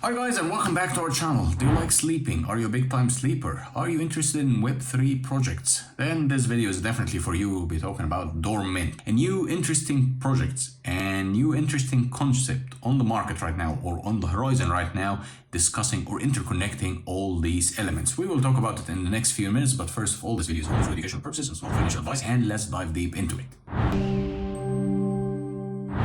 Hi guys, and welcome back to our channel. Do you like sleeping? Are you a big time sleeper? Are you interested in Web3 projects? Then this video is definitely for you. We'll be talking about Dormint, a new interesting project and new interesting concept on the market right now, or on the horizon right now, discussing or interconnecting all these elements. We will talk about it in the next few minutes, but first of all, this video is only for educational purposes and not financial advice, and let's dive deep into it.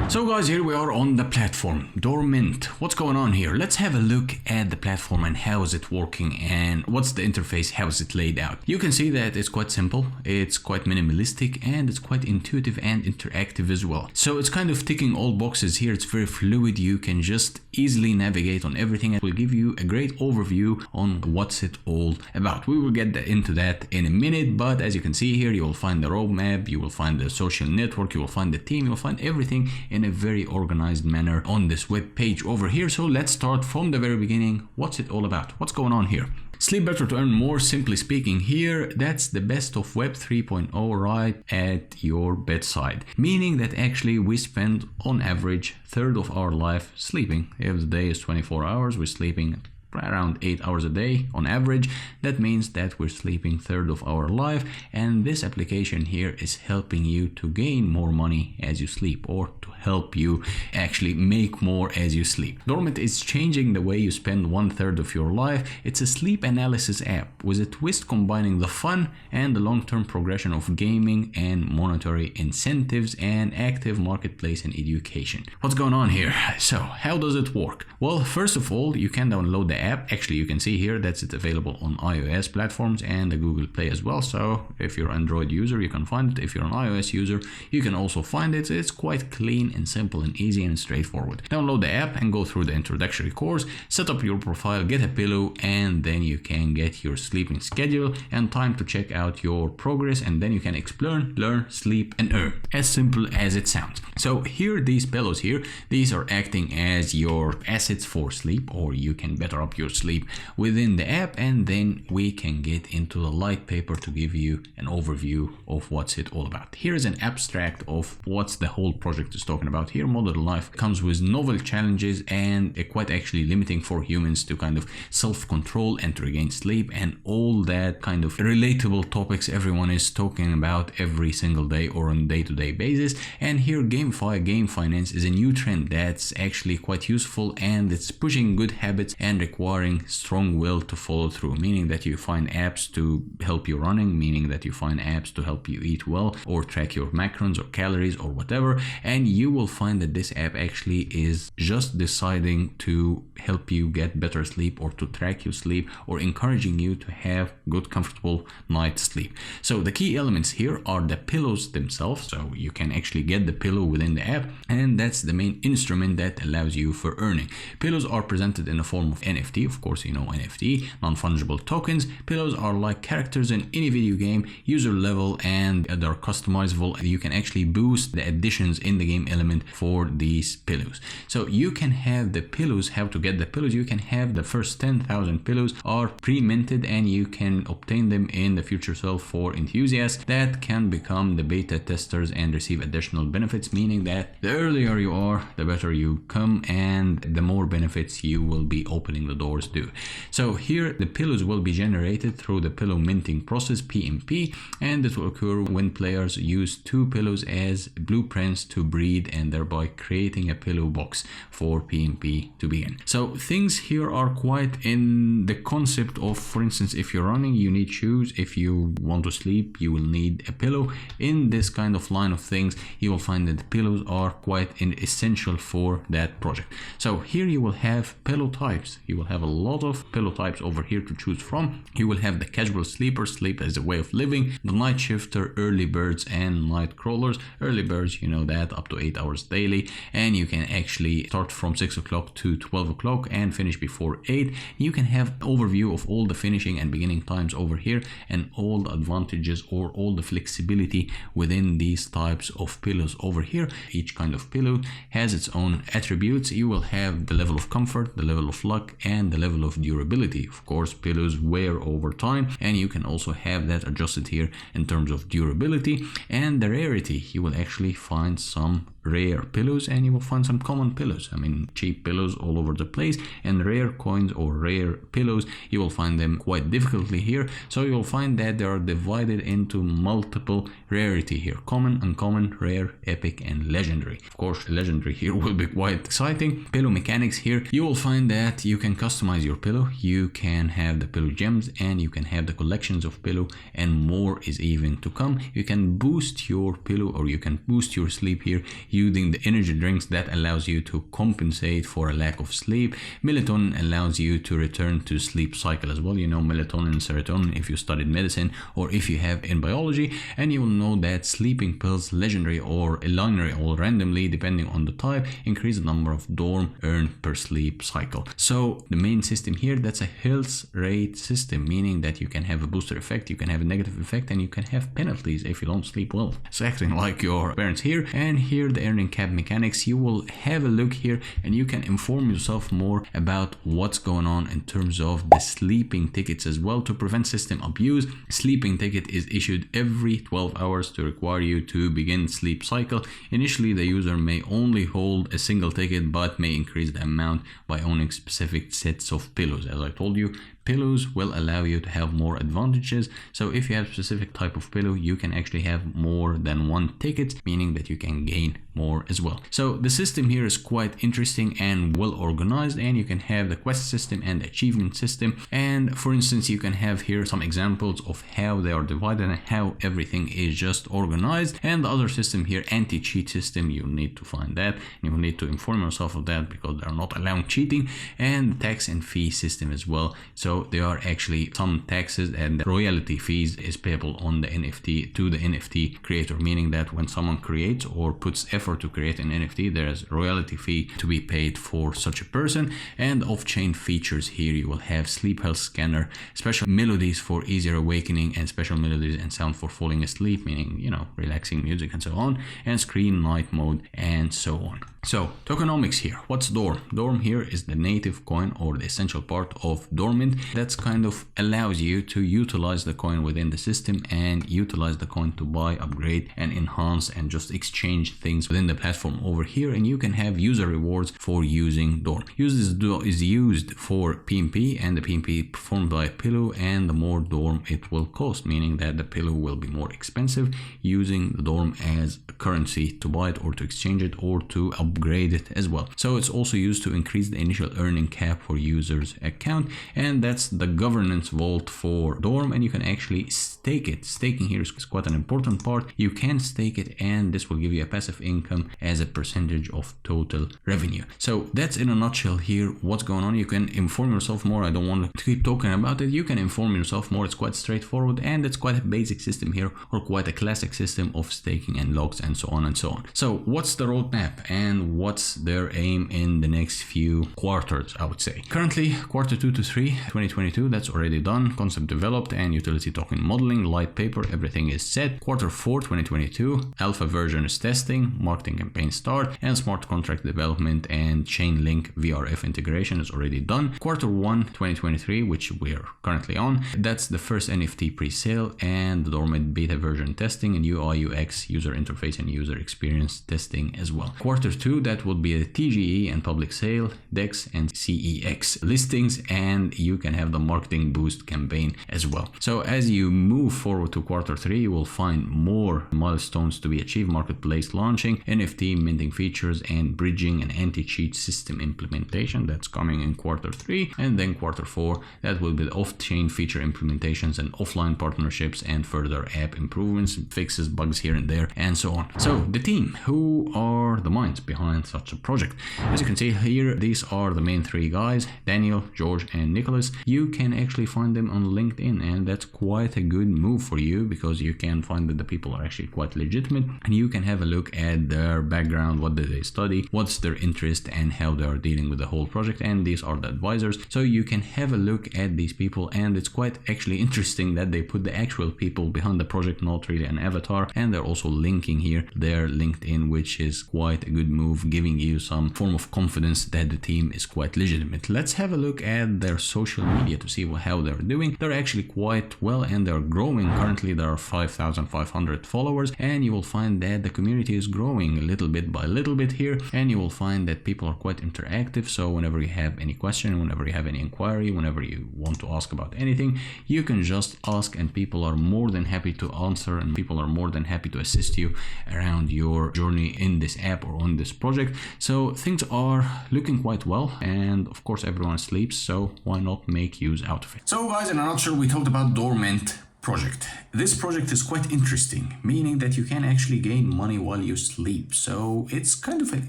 So guys, here we are on the platform, Dormint. What's going on here? Let's have a look at the platform and how is it working and what's the interface, how is it laid out. You can see that it's quite simple, it's quite minimalistic, and it's quite intuitive and interactive as well. So it's kind of ticking all boxes here. It's very fluid. You can just easily navigate on everything, and we'll give you a great overview on what's it all about. We will get into that in a minute, but as you can see here, you will find the roadmap, you will find the social network, you will find the team, you will find everything in a very organized manner on this web page over here. So let's start from the very beginning. What's it all about? What's going on here? Sleep better to earn more. Simply speaking, here that's the best of Web 3.0 right at your bedside, meaning that actually we spend on average a third of our life sleeping. If the day is 24 hours, we're sleeping around 8 hours a day on average. That means that we're sleeping a third of our life, and this application here is helping you to gain more money as you sleep, or to help you actually make more as you sleep. Dormint is changing the way you spend 1/3 of your life. It's a sleep analysis app with a twist combining the fun and the long-term progression of gaming and monetary incentives and active marketplace and education. What's going on here? So how does it work? Well, first of all, you can download the app. Actually, you can see here that it's available on iOS platforms and the Google Play as well. So if you're an Android user, you can find it. If you're an iOS user, you can also find it. It's quite clean and simple and easy and straightforward. Download the app and go through the introductory course, set up your profile, get a pillow, and then you can get your sleeping schedule and time to check out your progress, and then you can explore, learn, sleep, and earn. As simple as it sounds. So here, these pillows here, these are acting as your assets for sleep, or you can better up your sleep within the app, and then we can get into the light paper to give you an overview of what's it all about. Here is an abstract of what's the whole project is talking about. Here, modern life comes with novel challenges and quite actually limiting for humans to kind of self-control and to regain sleep, and all that kind of relatable topics everyone is talking about every single day or on day-to-day basis. And here, GameFi, game finance, is a new trend that's actually quite useful, and it's pushing good habits and requiring strong will to follow through, meaning that you find apps to help you running, meaning that you find apps to help you eat well or track your macrons or calories or whatever, and you will find that this app actually is just deciding to help you get better sleep, or to track your sleep, or encouraging you to have good comfortable night's sleep. So the key elements here are the pillows themselves. So you can actually get the pillow within the app, and that's the main instrument that allows you for earning. Pillows are presented in the form of NFT. Of course, you know NFT, non-fungible tokens. Pillows are like characters in any video game, user level, and they're customizable. You can actually boost the additions in the game element for these pillows. So you can have the pillows. How to get the pillows? You can have the first 10,000 pillows are pre-minted, and you can obtain them in the future self for enthusiasts that can become the beta testers and receive additional benefits, meaning that the earlier you are, the better you come, and the more benefits you will be opening the doors do. So here, the pillows will be generated through the pillow minting process, PMP, and it will occur when players use 2 pillows as blueprints to breed, and thereby creating a pillow box for PMP to begin. So things here are quite in the concept of, for instance, if you're running, you need shoes. If you want to sleep, you will need a pillow. In this kind of line of things, you will find that the pillows are quite essential for that project. So here you will have pillow types. You will have a lot of pillow types over here to choose from. You will have the casual sleeper, sleep as a way of living, the night shifter, early birds, and night crawlers. Early birds, you know that, up to 8 hours daily, and you can actually start from 6 o'clock to 12 o'clock and finish before 8. You can have overview of all the finishing and beginning times over here, and all the advantages or all the flexibility within these types of pillows over here. Each kind of pillow has its own attributes. You will have the level of comfort, the level of luck, and the level of durability. Of course, pillows wear over time, and you can also have that adjusted here in terms of durability and the rarity. You will actually find some rare pillows and you will find some common pillows. I mean, cheap pillows all over the place, and rare coins or rare pillows, you will find them quite difficultly here. So you'll find that they are divided into multiple rarity here: common, uncommon, rare, epic, and legendary. Of course, legendary here will be quite exciting. Pillow mechanics here, you will find that you can customize your pillow, you can have the pillow gems, and you can have the collections of pillow, and more is even to come. You can boost your pillow, or you can boost your sleep here using the energy drinks that allows you to compensate for a lack of sleep. Melatonin allows you to return to sleep cycle as well. You know, melatonin and serotonin if you studied medicine or if you have in biology, and you will know that sleeping pills, legendary or linear or randomly depending on the type, increase the number of dorm earned per sleep cycle. So the main system here, that's a health rate system, meaning that you can have a booster effect, you can have a negative effect, and you can have penalties if you don't sleep well. It's acting like your parents here. And here the earning cap mechanics, you will have a look here and you can inform yourself more about what's going on in terms of the sleeping tickets as well to prevent system abuse. Sleeping ticket is issued every 12 hours to require you to begin sleep cycle. Initially, the user may only hold a single ticket but may increase the amount by owning specific sets of pillows. As I told you, pillows will allow you to have more advantages. So if you have a specific type of pillow, you can actually have more than one ticket, meaning that you can gain more as well. So the system here is quite interesting and well organized, and you can have the quest system and the achievement system. And for instance, you can have here some examples of how they are divided and how everything is just organized. And the other system here, anti-cheat system, you need to find that. You will need to inform yourself of that because they're not allowing cheating. And tax and fee system as well. So there are actually some taxes and royalty fees is payable on the NFT to the NFT creator, meaning that when someone creates or puts effort to create an NFT, there is royalty fee to be paid for such a person. And off-chain features here, you will have sleep health scanner, special melodies for easier awakening, and special melodies and sound for falling asleep, meaning, you know, relaxing music and so on, and screen night mode and so on. So tokenomics here, what's Dorm? Dorm here is the native coin or the essential part of Dormint that's kind of allows you to utilize the coin within the system and utilize the coin to buy, upgrade, and enhance and just exchange things within the platform over here. And you can have user rewards for using Dorm. Is used for PMP, and the PMP performed by a pillow, and the more Dorm it will cost, meaning that the pillow will be more expensive, using the Dorm as a currency to buy it or to exchange it or to upgrade it as well. So it's also used to increase the initial earning cap for users account, and that's the governance vault for Dorm. And you can actually stake it. Staking here is quite an important part. You can stake it, and this will give you a passive income as a percentage of total revenue. So that's in a nutshell here what's going on. You can inform yourself more. I don't want to keep talking about it. You can inform yourself more. It's quite straightforward, and it's quite a basic system here, or quite a classic system of staking and locks and so on and so on. So what's the roadmap and what's their aim in the next few quarters, I would say. Currently, quarter 2 to 3, 2022, that's already done. Concept developed and utility token modeling, light paper, everything is set. Quarter 4, 2022, alpha version is testing, marketing campaign start, and smart contract development and chain link VRF integration is already done. Quarter 1, 2023, which we're currently on, that's the first NFT pre-sale and the Dormant beta version testing and UI UX user interface and user experience testing as well. Quarter 2, that would be a TGE and public sale, DEX and CEX listings, and you can have the marketing boost campaign as well. So as you move forward to quarter 3, you will find more milestones to be achieved: marketplace launching, NFT minting features, and bridging and anti-cheat system implementation. That's coming in quarter 3. And then quarter 4, that will be the off-chain feature implementations and offline partnerships and further app improvements, fixes, bugs here and there, and so on. So the team, who are the minds behind such a project? As you can see here, these are the main 3 guys: Daniel, George, and Nicholas. You can actually find them on LinkedIn, and that's quite a good move for you because you can find that the people are actually quite legitimate, and you can have a look at their background, what did they study, what's their interest, and how they are dealing with the whole project. And these are the advisors, so you can have a look at these people, and it's quite actually interesting that they put the actual people behind the project, not really an avatar. And they're also linking here their LinkedIn, which is quite a good move, giving you some form of confidence that the team is quite legitimate. Let's have a look at their social media to see how they're doing. They're actually quite well and they're growing. Currently there are 5,500 followers, and you will find that the community is growing little bit by little bit here, and you will find that people are quite interactive. So whenever you have any question, whenever you have any inquiry, whenever you want to ask about anything, you can just ask and people are more than happy to answer, and people are more than happy to assist you around your journey in this app or on this project. So things are looking quite well, and of course everyone sleeps, so why not make use out of it. So guys, in a nutshell, we talked about Dormint project. This project is quite interesting, meaning that you can actually gain money while you sleep. So it's kind of an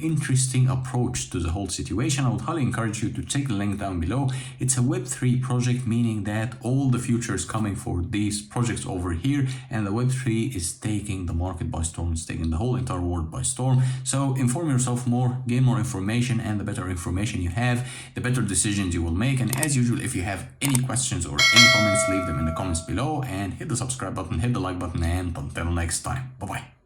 interesting approach to the whole situation. I would highly encourage you to take the link down below. It's a Web3 project, meaning that all the future is coming for these projects over here, and the Web3 is taking the market by storm. It's taking the whole entire world by storm. So inform yourself more, gain more information, and the better information you have, the better decisions you will make. And as usual, if you have any questions or any comments, leave them in the comments below, and hit the subscribe button, hit the like button, and until next time, bye bye.